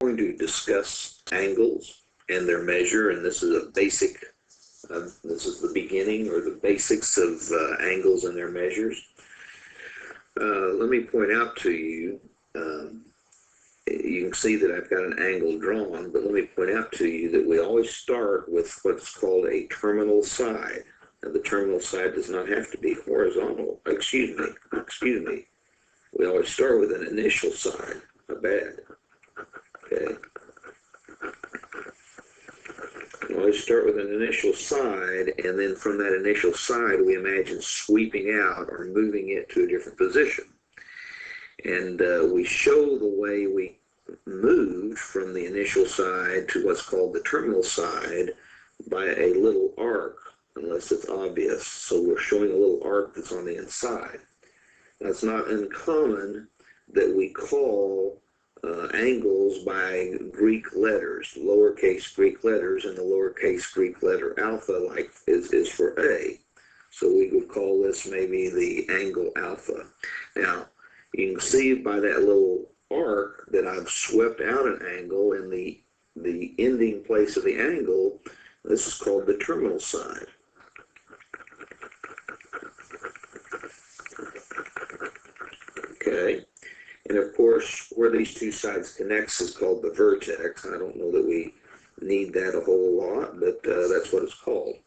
going to discuss angles and their measure, and this is a basic, this is the beginning or the basics of angles and their measures. Let me point out to you, you can see that I've got an angle drawn, but let me point out to you that we always start with what's called a terminal side. Now, the terminal side does not have to be horizontal. Excuse me. We always start with an initial side. Not bad. Okay. We always start with an initial side, and then from that initial side, we imagine sweeping out or moving it to a different position. And we show the way we moved from the initial side to what's called the terminal side by a little arc, unless it's obvious. So we're showing a little arc that's on the inside. Now, it's not uncommon that we call angles by Greek letters, lowercase Greek letters, and the lowercase Greek letter alpha like is for A. So we would call this maybe the angle alpha. Now, you can see by that little arc that I've swept out an angle, and the ending place of the angle, this is called the terminal side. Okay, and of course, where these two sides connect is called the vertex. I don't know that we need that a whole lot, but that's what it's called.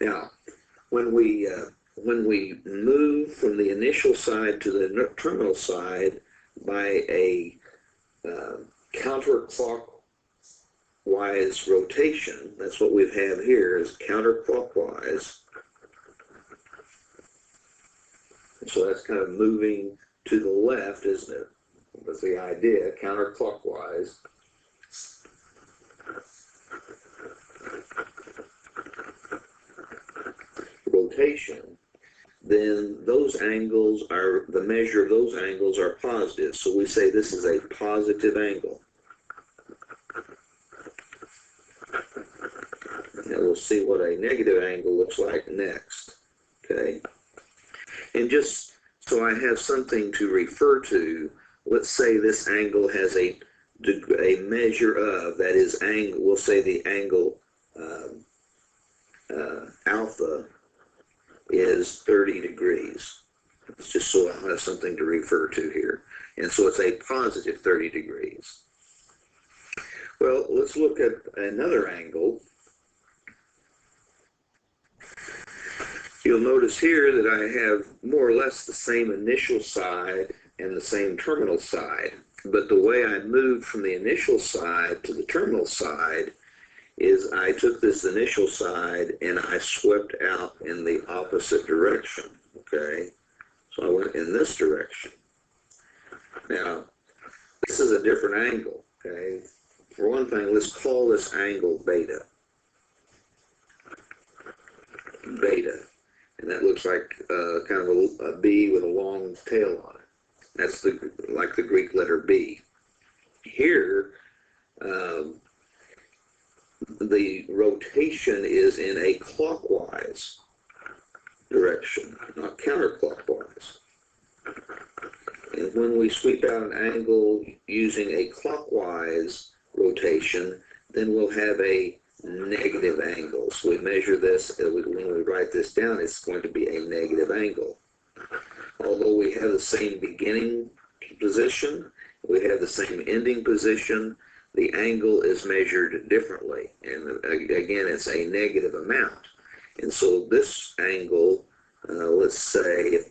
Now, when we move from the initial side to the terminal side by a counterclockwise rotation, that's what we have here, is counterclockwise. So that's kind of moving to the left, isn't it? That's the idea, counterclockwise. Rotation, then those angles are, the measure of those angles are positive. So we say this is a positive angle. Now we'll see what a negative angle looks like next. Okay. And just so I have something to refer to, let's say this angle has a measure of, that is angle, we'll say the angle alpha is 30 degrees. It's just so I have something to refer to here. And so it's a positive 30 degrees. Well, let's look at another angle. You'll notice here that I have more or less the same initial side and the same terminal side. But the way I moved from the initial side to the terminal side is I took this initial side and I swept out in the opposite direction, okay? So I went in this direction. Now, this is a different angle, okay? For one thing, let's call this angle beta. Beta. And that looks like kind of a B with a long tail on it. That's like the Greek letter B. Here, the rotation is in a clockwise direction, not counterclockwise. And when we sweep out an angle using a clockwise rotation, then we'll have a negative angle. So we measure this, when we write this down, it's going to be a negative angle. Although we have the same beginning position, we have the same ending position, the angle is measured differently. And again, it's a negative amount. And so this angle, let's say,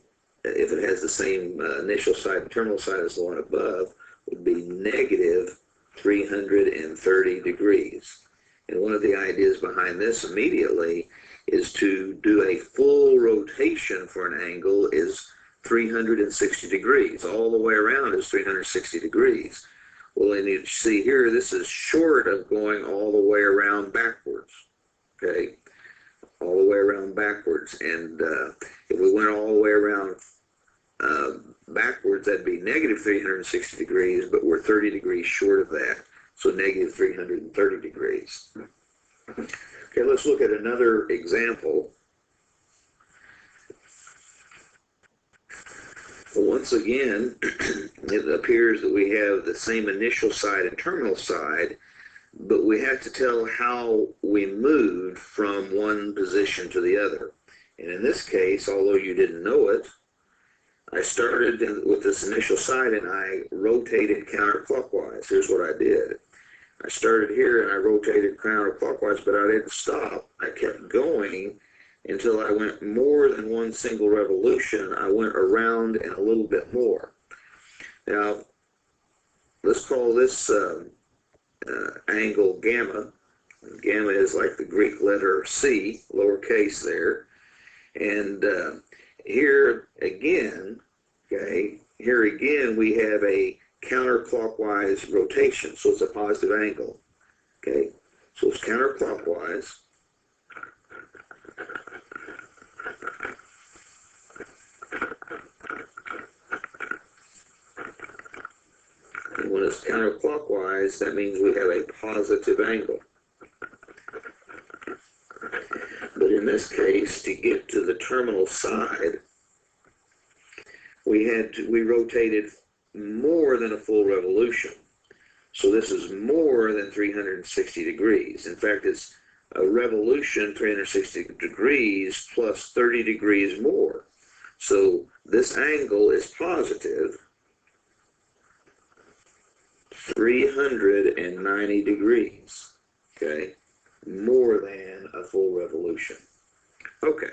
if it has the same initial side and terminal side as the one above, would be negative 330 degrees. And one of the ideas behind this immediately is to do a full rotation for an angle is 360 degrees. All the way around is 360 degrees. Well, and you see here, this is short of going all the way around backwards, okay? All the way around backwards. And if we went all the way around backwards, that'd be negative 360 degrees, but we're 30 degrees short of that. So negative 330 degrees. Okay, let's look at another example. Once again, it appears that we have the same initial side and terminal side, but we have to tell how we moved from one position to the other. And in this case, although you didn't know it, I started with this initial side and I rotated counterclockwise. Here's what I did. I started here and I rotated counterclockwise, but I didn't stop. I kept going until I went more than one single revolution. I went around and a little bit more. Now, let's call this angle gamma. Gamma is like the Greek letter C, lowercase there. And here again, we have a counterclockwise rotation, so it's a positive angle. Okay, so it's counterclockwise. And when it's counterclockwise, that means we have a positive angle. But in this case, to get to the terminal side, we rotated more than a full revolution. So this is more than 360 degrees. In fact, it's a revolution 360 degrees plus 30 degrees more. So this angle is positive 390 degrees, okay? More than a full revolution. Okay.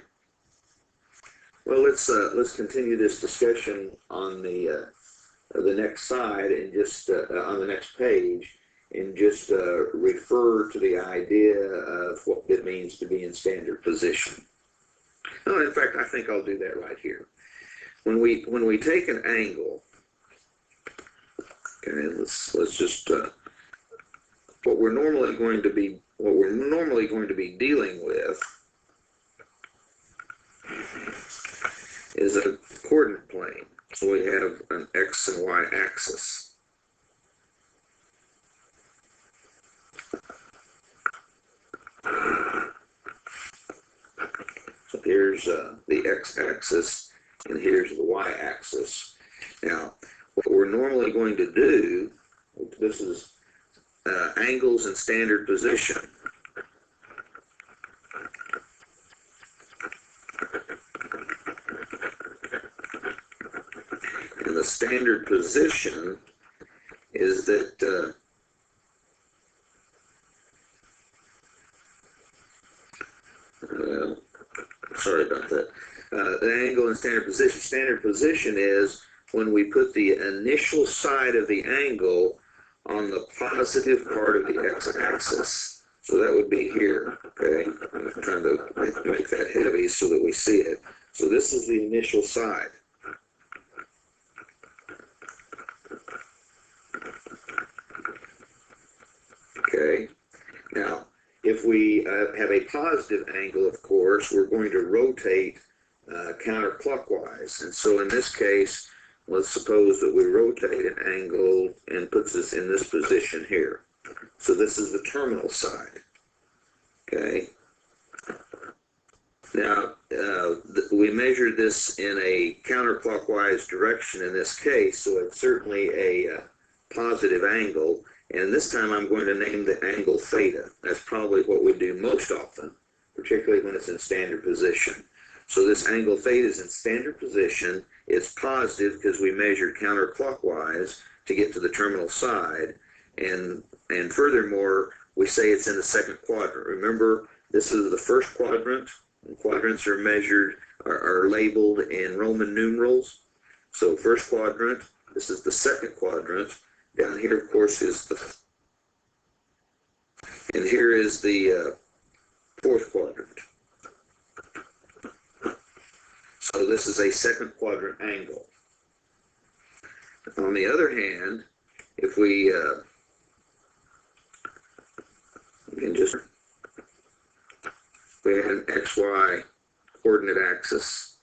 Well, let's continue this discussion on the next side and just on the next page, and just refer to the idea of what it means to be in standard position. No, in fact, I think I'll do that right here. When we take an angle, okay, let's just what we're normally going to be dealing with is a coordinate plane. So we have an X and Y axis. So here's the X-axis, and here's the Y-axis. Now, what we're normally going to do, this is angles in standard position. And the standard position is that sorry about that. The angle in standard position. Standard position is when we put the initial side of the angle on the positive part of the x-axis. So that would be here, okay? I'm trying to make that heavy so that we see it. So this is the initial side. Okay? Now, if we have a positive angle, of course, we're going to rotate counterclockwise. And so in this case, let's suppose that we rotate an angle and puts us in this position here. So this is the terminal side. Okay. Now, we measured this in a counterclockwise direction in this case, so it's certainly a positive angle. And this time I'm going to name the angle theta. That's probably what we do most often, particularly when it's in standard position. So this angle theta is in standard position. It's positive because we measured counterclockwise to get to the terminal side. And furthermore, we say it's in the second quadrant. Remember, this is the first quadrant. And quadrants are measured, are labeled in Roman numerals. So first quadrant, this is the second quadrant. Down here, of course, is the, and here is the fourth quadrant. So this is a second quadrant angle. On the other hand, if we can just, we have an XY coordinate axis.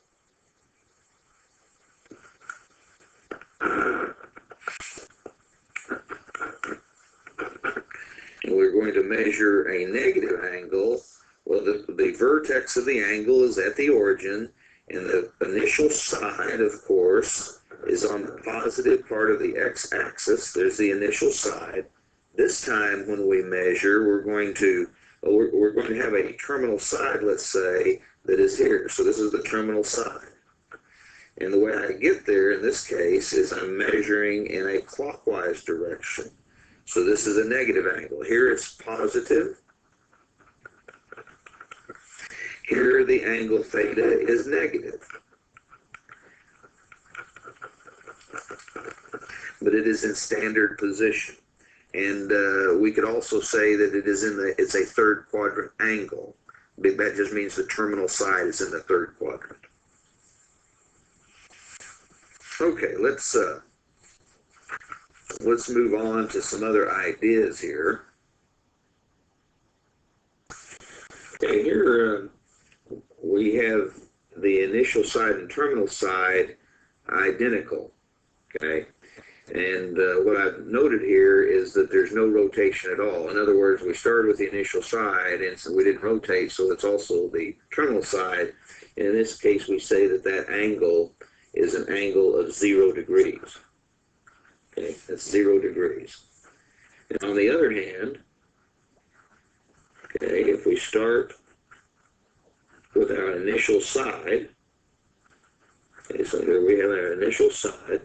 And we're going to measure a negative angle. Well, the vertex of the angle is at the origin, and the initial side, of course, is on the positive part of the x-axis. There's the initial side. This time when we measure, we're going to have a terminal side, let's say, that is here. So this is the terminal side. And the way I get there in this case is I'm measuring in a clockwise direction. So this is a negative angle. Here it's positive. Here the angle theta is negative. But it is in standard position. And we could also say that it's a third quadrant angle. That just means the terminal side is in the third quadrant. Okay, let's move on to some other ideas here. Okay, here we have the initial side and terminal side identical. Okay, and what I've noted here is that there's no rotation at all. In other words, we started with the initial side, and so we didn't rotate, so it's also the terminal side. And in this case, we say that that angle is an angle of 0 degrees. Okay, that's 0 degrees. And on the other hand, okay, if we start with our initial side, okay, so here we have our initial side,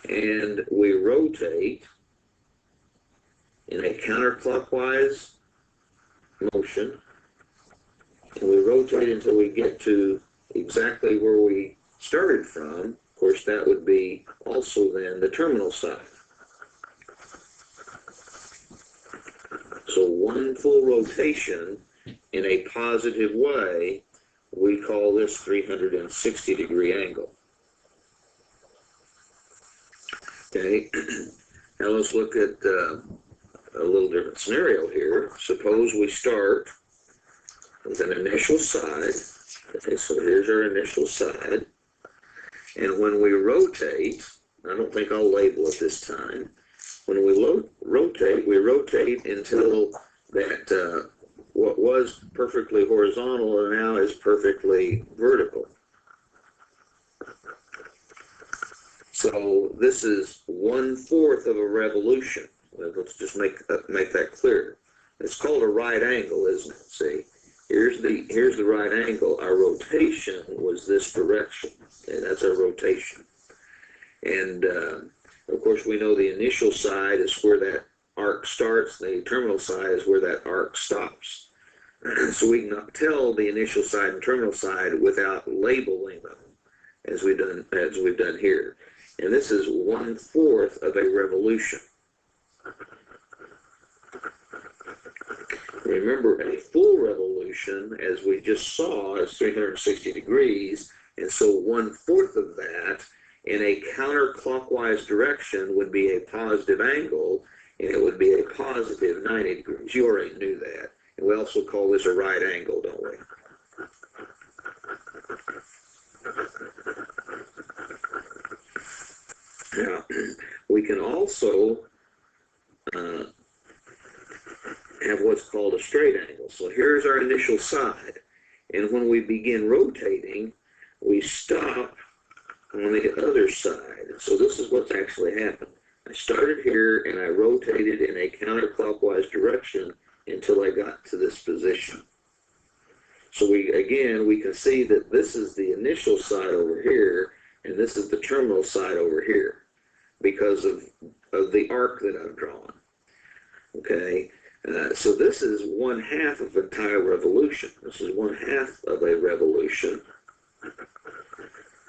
and we rotate in a counterclockwise motion, and we rotate until we get to exactly where we started from. Of course, that would be also then the terminal side. So one full rotation in a positive way, we call this 360 degree angle. Okay, now let's look at a little different scenario here. Suppose we start with an initial side. Okay, so here's our initial side. And when we rotate, I don't think I'll label it this time. When we rotate until that what was perfectly horizontal and now is perfectly vertical. So this is 1/4 of a revolution. Let's just make that clear. It's called a right angle, isn't it? See, here's the right angle. Our rotation was this direction. Okay, that's our rotation. And of course, we know the initial side is where that arc starts. The terminal side is where that arc stops. So we can tell the initial side and terminal side without labeling them, as we've done here. And this is 1/4 of a revolution. Remember, a full revolution, as we just saw, is 360 degrees, and so 1/4 of that in a counterclockwise direction would be a positive angle, and it would be a positive 90 degrees. You already knew that. And we also call this a right angle, don't we? Now, we can also have what's called a straight angle. So here's our initial side, and when we begin rotating, we stop on the other side. So this is what's actually happened. I started here and I rotated in a counterclockwise direction until I got to this position. So we can see that this is the initial side over here, and this is the terminal side over here, because of the arc that I've drawn. Okay, so this is 1/2 of an entire revolution. This is 1/2 of a revolution.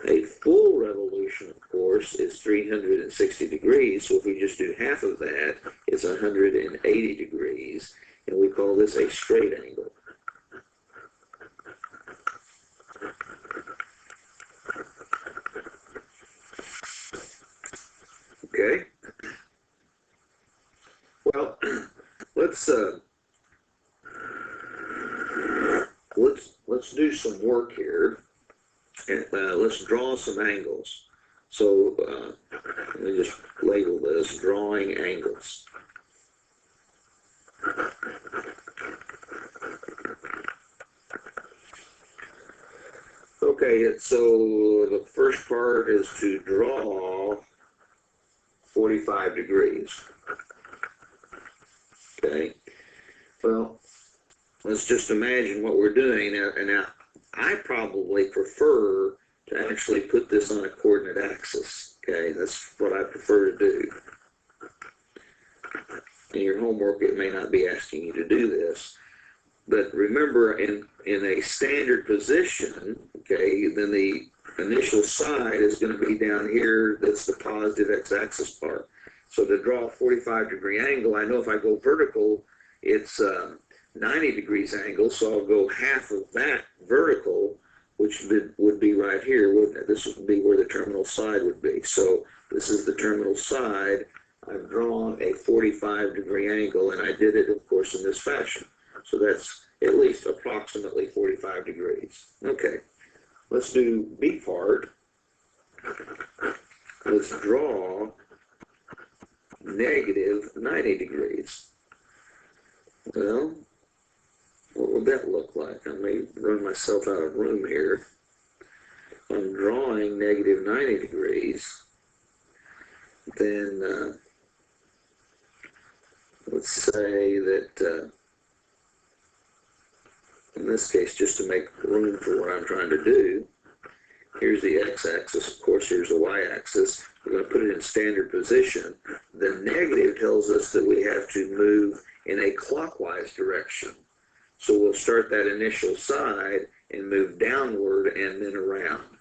A full revolution, of course, is 360 degrees, so if we just do half of that, it's 180 degrees, and we call this a straight angle. Okay? Well, let's do some work here. And let's draw some angles. So let me just label this drawing angles. Okay, so the first part is to draw 45 degrees. Okay, well, let's just imagine what we're doing. And now, I probably prefer to actually put this on a coordinate axis. Okay, that's what I prefer to do. In your homework, it may not be asking you to do this. But remember, in a standard position, okay, then the initial side is going to be down here. That's the positive x-axis part. So to draw a 45-degree angle, I know if I go vertical, it's 90 degrees angle, so I'll go half of that vertical, which would be right here, wouldn't it? This would be where the terminal side would be. So this is the terminal side. I've drawn a 45-degree angle, and I did it, of course, in this fashion. So that's at least approximately 45 degrees. Okay, let's do B part. Let's draw negative 90 degrees. Well, what would that look like? I may run myself out of room here. If I'm drawing negative 90 degrees, then let's say that in this case, just to make room for what I'm trying to do, here's the x-axis, of course, here's the y-axis. We're going to put it in standard position. The negative tells us that we have to move in a clockwise direction. So we'll start that initial side and move downward and then around.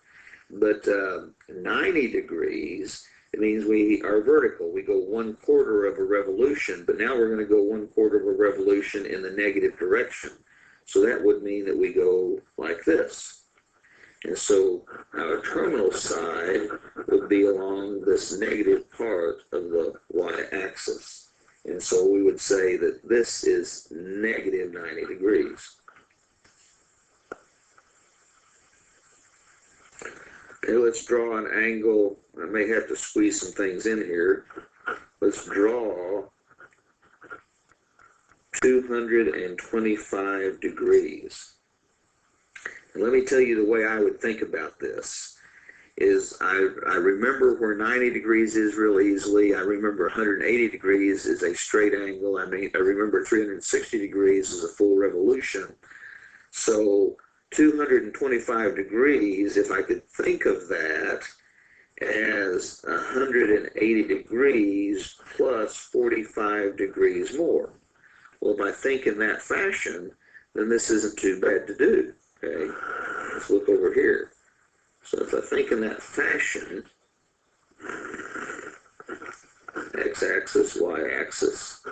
But 90 degrees, it means we are vertical. We go 1/4 of a revolution, but now we're going to go 1/4 of a revolution in the negative direction. So that would mean that we go like this. And so our terminal side would be along this negative part of the y-axis. And so we would say that this is negative 90 degrees. Okay, let's draw an angle. I may have to squeeze some things in here. Let's draw 225 degrees. And let me tell you the way I would think about this is I remember where 90 degrees is real easily. I remember 180 degrees is a straight angle. I remember 360 degrees is a full revolution. So 225 degrees, if I could think of that as 180 degrees plus 45 degrees more. Well, if I think in that fashion, then this isn't too bad to do. Okay, let's look over here. So if I think in that fashion, x-axis, y-axis,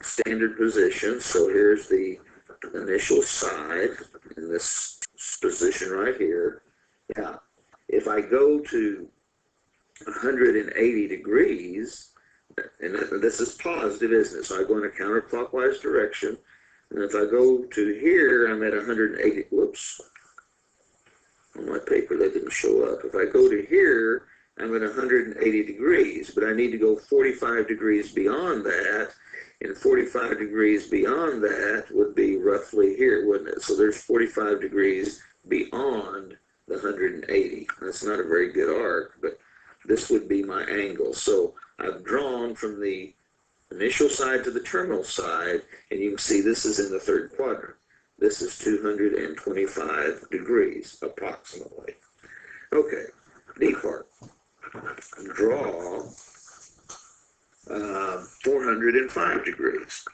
standard position. So here's the initial side in this position right here. Yeah, if I go to 180 degrees, and this is positive, isn't it? So I go in a counterclockwise direction. And if I go to here, I'm at 180, whoops, on my paper that didn't show up. If I go to here, I'm at 180 degrees, but I need to go 45 degrees beyond that, and 45 degrees beyond that would be roughly here, wouldn't it? So there's 45 degrees beyond the 180. That's not a very good arc, but this would be my angle. So I've drawn from the initial side to the terminal side, and you can see this is in the third quadrant. This is 225 degrees, approximately. Okay, D part. Draw 405 degrees.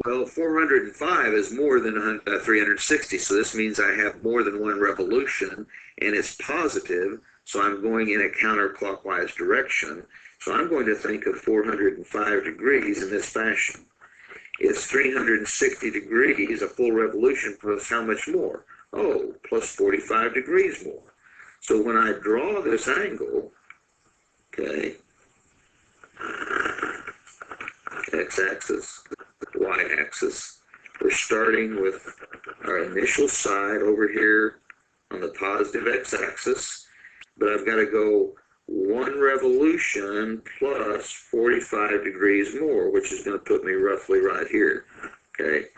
Well, 405 is more than 360, so this means I have more than one revolution, and it's positive, so I'm going in a counterclockwise direction. So I'm going to think of 405 degrees in this fashion. It's 360 degrees, a full revolution, plus how much more? Oh, plus 45 degrees more. So when I draw this angle, okay, x-axis, y-axis, we're starting with our initial side over here on the positive x-axis, but I've got to go one revolution plus 45 degrees more, which is going to put me roughly right here. Okay,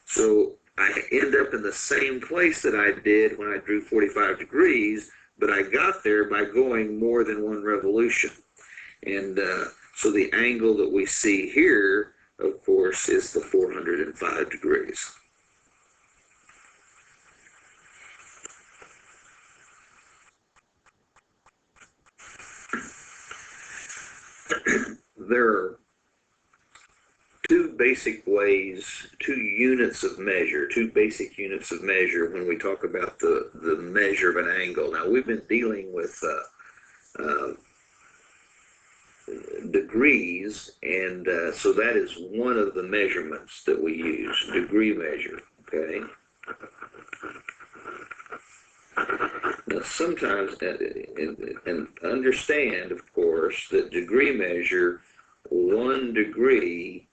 so I end up in the same place that I did when I drew 45 degrees, but I got there by going more than one revolution. And so the angle that we see here, of course, is the 405 degrees. There are two basic ways, two basic units of measure when we talk about the measure of an angle. Now, we've been dealing with degrees, and so that is one of the measurements that we use, degree measure, okay? Now, sometimes, and understand, of course, that degree measure, 1 degree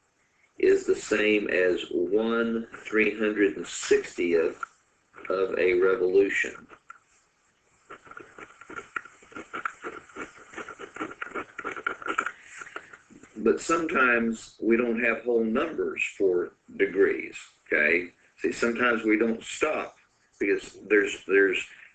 is the same as 1/360th of a revolution. But sometimes we don't have whole numbers for degrees, okay? See, sometimes we don't stop because there's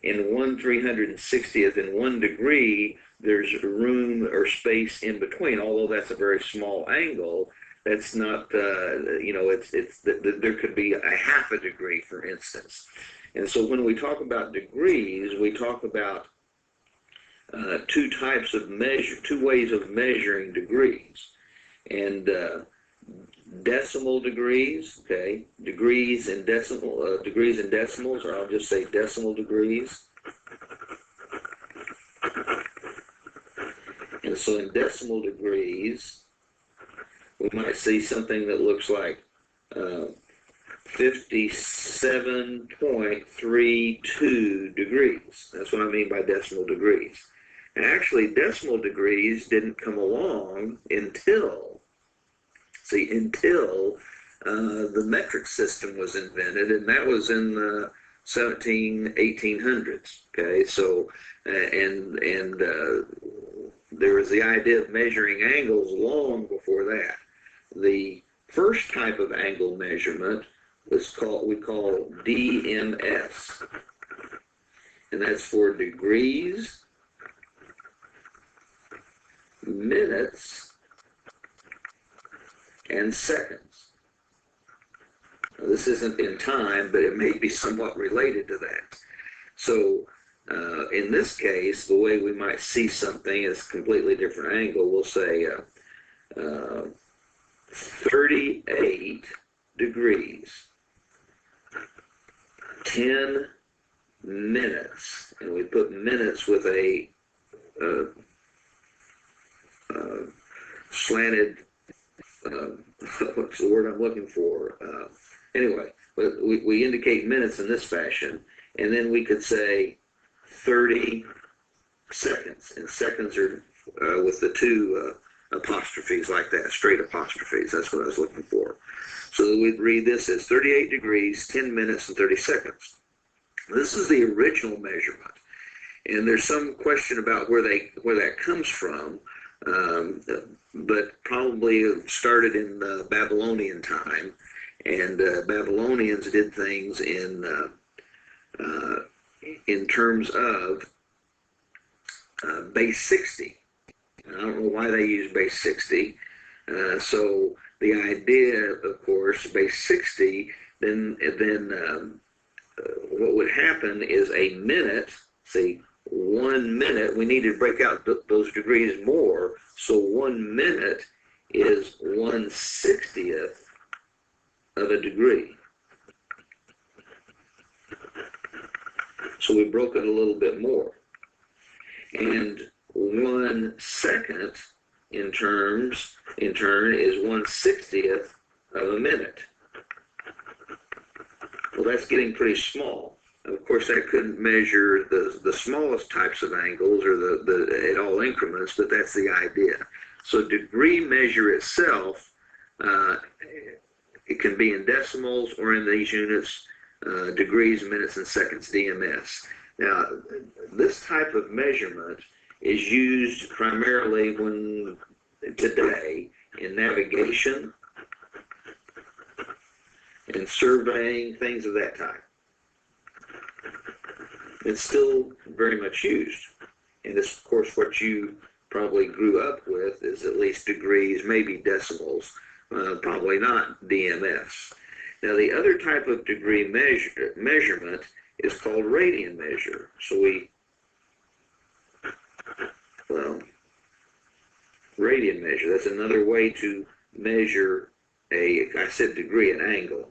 in 1/360th in 1 degree, there's room or space in between. Although that's a very small angle, that's not, there could be a half a degree, for instance. And so when we talk about degrees, we talk about two ways of measuring degrees. And decimal degrees, okay, degrees and decimals, or I'll just say decimal degrees. And so in decimal degrees, we might see something that looks like 57.32 degrees. That's what I mean by decimal degrees. And actually, decimal degrees didn't come along until the metric system was invented, and that was in the 1800s. Okay, so there was the idea of measuring angles long before that. The first type of angle measurement we call DMS, and that's for degrees, minutes, and seconds. Now, this isn't in time, but it may be somewhat related to that. So in this case, the way we might see something is a completely different angle. We'll say 38 degrees, 10 minutes, and we put minutes with a slanted, what's the word I'm looking for? Anyway, but we indicate minutes in this fashion, and then we could say 30 seconds, and seconds are with the two apostrophes like that, straight apostrophes. That's what I was looking for. So we'd read this as 38 degrees, 10 minutes, and 30 seconds. This is the original measurement, and there's some question about where that comes from, but probably started in Babylonian time, and Babylonians did things in terms of base 60. I don't know why they use base 60. So the idea, of course, base 60, then what would happen is a minute, see, 1 minute, we need to break out those degrees more, so 1 minute is 1/60th of a degree. So we broke it a little bit more. And 1 second in turn is 1/60th of a minute. Well, that's getting pretty small. Of course, that couldn't measure the smallest types of angles or at all increments, but that's the idea. So degree measure itself, it can be in decimals or in these units, degrees, minutes, and seconds, DMS. Now, this type of measurement is used primarily today in navigation, and surveying, things of that type. It's still very much used. And this, of course, what you probably grew up with is at least degrees, maybe decimals, probably not DMS. Now, the other type of degree measurement is called Radian Measure. So Radian Measure, that's another way to measure I said degree, an angle.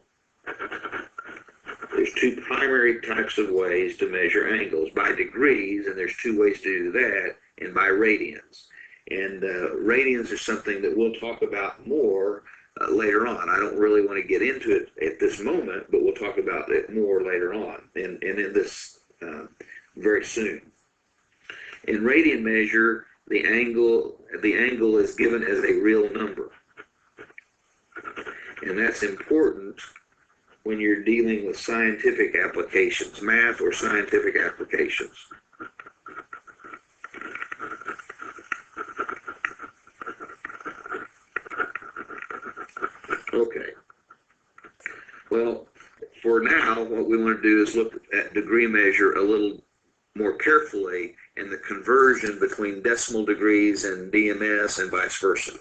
There's two primary types of ways to measure angles, by degrees, and there's two ways to do that, and by radians. And radians are something that we'll talk about more later on. I don't really want to get into it at this moment, but we'll talk about it more later on, and in this very soon. In Radian Measure, the angle is given as a real number. And that's important when you're dealing with scientific applications, math or scientific applications. Okay. Well, for now, what we want to do is look at degree measure a little more carefully and the conversion between decimal degrees and DMS and vice versa.